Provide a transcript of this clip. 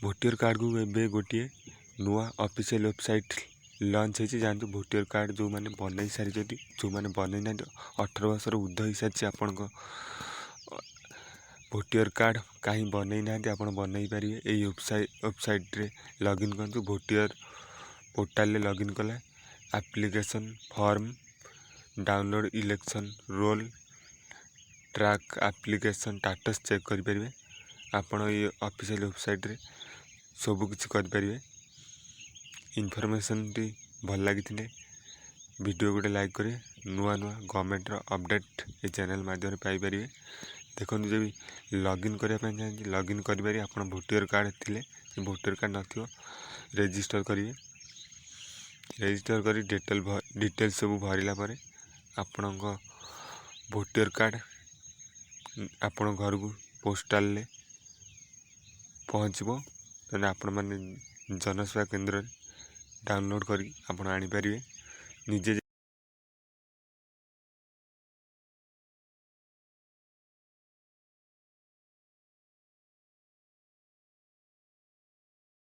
Voter card को ए गोटे नुआ ऑफिशियल वेबसाइट लॉन्च होती जानते भोटर कार्ड जो मैंने बनई सारी जो मैंने बनई ना 18 वर्ष ऊर्ध हो सारी आपण भोटर कार्ड कहीं बनई ना आप बनई पारे यही वेबसाइट रे लॉगिन करूँ भोटर पोर्टाल लॉगिन कले application form download election roll track application status check करें आपण ये ऑफिशियल वेबसाइट रे सब किसी करें इनफॉरमेशन टी भल लगी वीडियो गोटे लाइक करें नुआ नुआ गवर्नमेंट अपडेट ये चैनल माध्यम पाइपर देखो जब लॉगिन करने लॉगिन करें आप भोटर कार्ड थे भोटर कार्ड न रजिस्टर करेंगे रजिस्टर कर डिटेल सब भरला आपण भोटर कार्ड आपण घर को पोस्टाल पहुँचब तेना आपण मैंने जनसेवा केंद्र डाउनलोड करी आपण आनी पारिबे निजे।